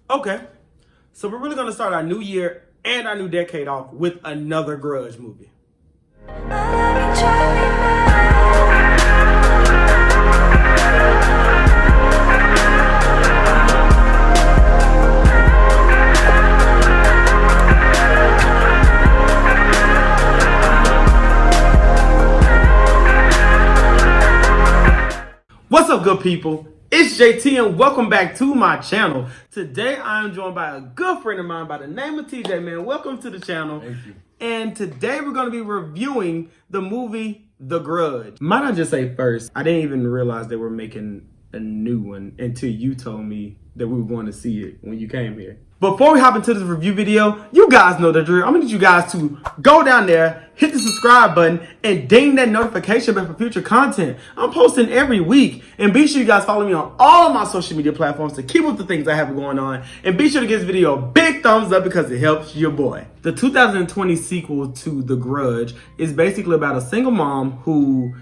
Okay, so we're really gonna start our new year and our new decade off with another Grudge movie. What's up, good people? It's JT and welcome back to my channel. Today I am joined by a good friend of mine by the name of TJ, man. Welcome to the channel. Thank you. And today we're going to be reviewing the movie The Grudge. Might I just say first, I didn't even realize they were making a new one until you told me that we were going to see it when you came here. Before we hop into this review video, you guys know the drill. I'm gonna need you guys to go down there, hit the subscribe button, and ding that notification bell for future content. I'm posting every week. And be sure you guys follow me on all of my social media platforms to keep up with the things I have going on. And be sure to give this video a big thumbs up because it helps your boy. The 2020 sequel to The Grudge is basically about a single mom who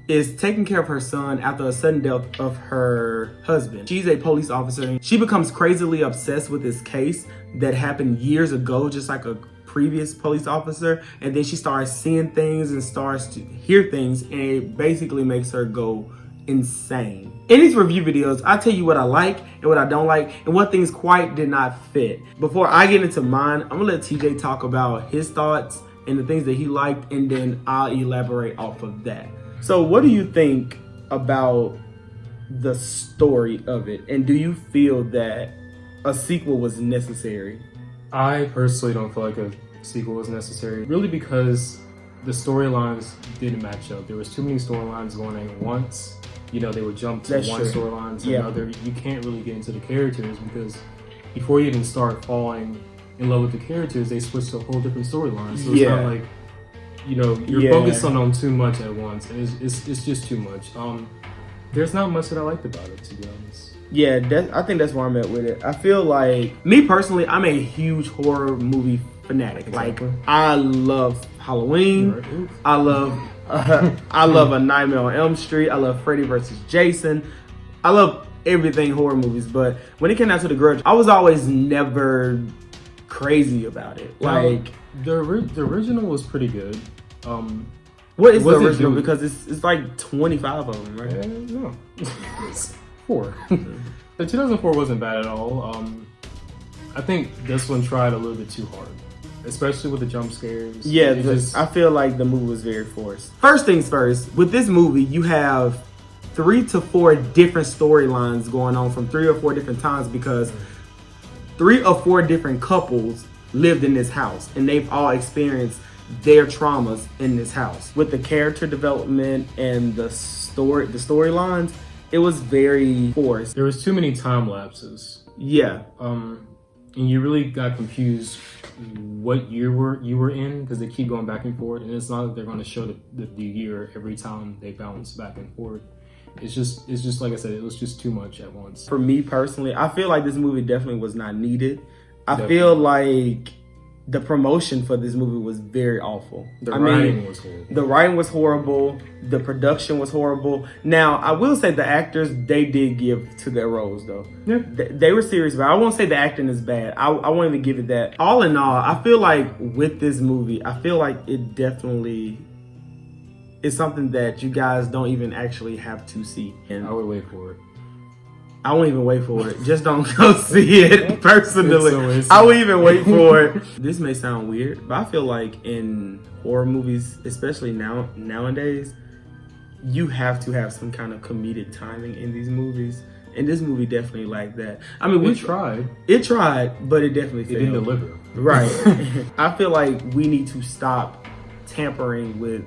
is taking care of her son after a sudden death of her husband. She's a police officer and she becomes crazily obsessed with this case that happened years ago, just like a previous police officer. And then she starts seeing things and starts to hear things, and it basically makes her go insane. In these review videos, I tell you what I like and what I don't like and what things quite did not fit. Before I get into mine, I'm gonna let TJ talk about his thoughts and the things that he liked, and then I'll elaborate off of that. So what do you think about the story of it? And do you feel that a sequel was necessary? I personally don't feel like a sequel was necessary, really, because the storylines didn't match up. There was too many storylines going on at once. You know, they would jump to one storyline to another. You can't really get into the characters because before you even start falling in love with the characters, they switch to a whole different storyline. So it's not like, you know, you're focused on too much at once, and it's just too much. There's not much that I liked about it, to be honest. Yeah, I think that's where I'm at with it. I feel like, me personally, I'm a huge horror movie fanatic. Exactly. Like, I love Halloween. I love A Nightmare on Elm Street. I love Freddy vs. Jason. I love everything horror movies. But when it came down to The Grudge, I was always never crazy about it. Like, the original was pretty good. What is the original? Because it's like 25 of them, right? No. 4. The 2004 wasn't bad at all. I think this one tried a little bit too hard, especially with the jump scares. Yeah, I feel like the movie was very forced. First things first, with this movie, you have 3 to 4 different storylines going on from 3 or 4 different times, because 3 or 4 different couples lived in this house and they've all experienced their traumas in this house. With the character development and the storylines, it was very forced. There was too many time lapses. Yeah. And you really got confused what year you were in, because they keep going back and forth, and it's not that they're going to show the year every time they bounce back and forth. It's just like I said, it was just too much at once. For me personally, I feel like this movie definitely was not needed. I feel like the promotion for this movie was very awful. The writing was horrible. The writing was horrible. The production was horrible. Now, I will say the actors, they did give to their roles, though. Yeah. They were serious, but I won't say the acting is bad. I won't even give it that. All in all, I feel like with this movie, I feel like it definitely is something that you guys don't even actually have to see. And I would wait for it. I won't even wait for it. Just don't go see it personally. I won't even wait for it. This may sound weird, but I feel like in horror movies, especially nowadays, you have to have some kind of comedic timing in these movies. And this movie definitely lacked that. I mean, we tried. It tried, but it definitely failed. It didn't deliver. Right. I feel like we need to stop tampering with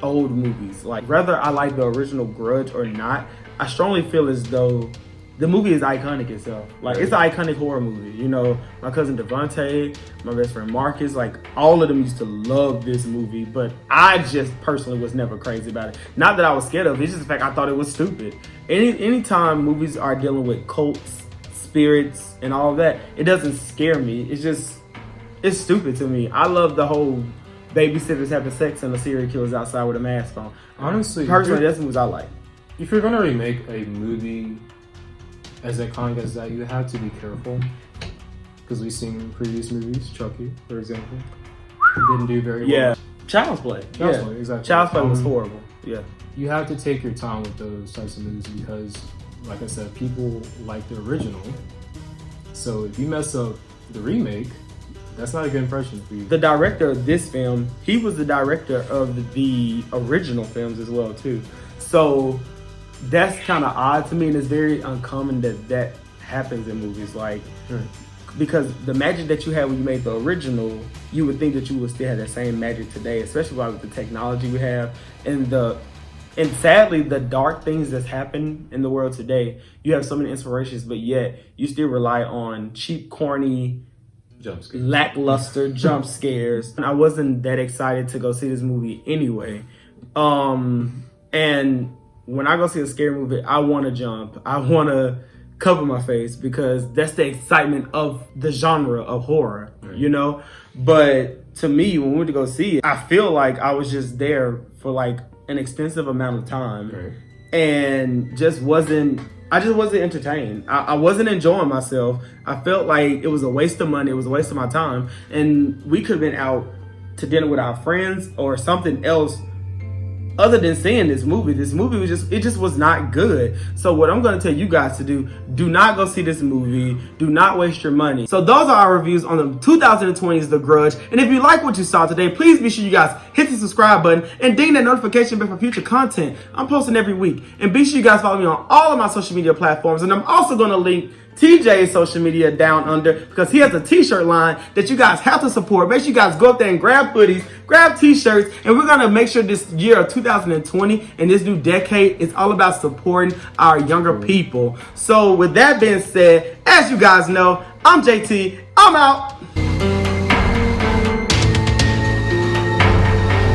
old movies. Like, whether I like the original Grudge or not, I strongly feel as though the movie is iconic itself. Like, it's an iconic horror movie. You know, my cousin Devontae, my best friend Marcus, like, all of them used to love this movie, but I just personally was never crazy about it. Not that I was scared of it, it's just the fact I thought it was stupid. Anytime movies are dealing with cults, spirits, and all of that, it doesn't scare me. It's stupid to me. I love the whole babysitters having sex and the serial killers outside with a mask on. Honestly, personally, that's the movies I like. If you're gonna remake a movie as iconic as that, you have to be careful. Because we've seen previous movies, Chucky, for example, didn't do very well. Yeah. Child's Play. Child's Play, exactly. Child's Play was horrible. Yeah. You have to take your time with those types of movies because, like I said, people like the original. So if you mess up the remake, that's not a good impression for you. The director of this film, he was the director of the original films as well too. So that's kind of odd to me, and it's very uncommon that happens in movies. Like, because the magic that you had when you made the original, you would think that you would still have that same magic today, especially with the technology we have and sadly the dark things that's happened in the world today. You have so many inspirations, but yet you still rely on cheap, corny, lackluster jump scares. And I wasn't that excited to go see this movie anyway. And when I go see a scary movie, I want to jump. I want to cover my face because that's the excitement of the genre of horror, you know? But to me, when we went to go see it, I feel like I was just there for like an extensive amount of time and I just wasn't entertained. I wasn't enjoying myself. I felt like it was a waste of money. It was a waste of my time. And we could have been out to dinner with our friends or something else other than seeing this movie. This movie was just was not good. So what I'm going to tell you guys to do not go see this movie. Do not waste your money. So those are our reviews on the 2020's The Grudge. And if you like what you saw today, please be sure you guys hit the subscribe button and ding that notification bell for future content. I'm posting every week. And be sure you guys follow me on all of my social media platforms. And I'm also going to link TJ's social media down under because he has a t-shirt line that you guys have to support. Make sure you guys go up there and grab hoodies, grab t-shirts, and we're going to make sure this year of 2020 and this new decade is all about supporting our younger people. So with that being said, as you guys know, I'm JT. I'm out.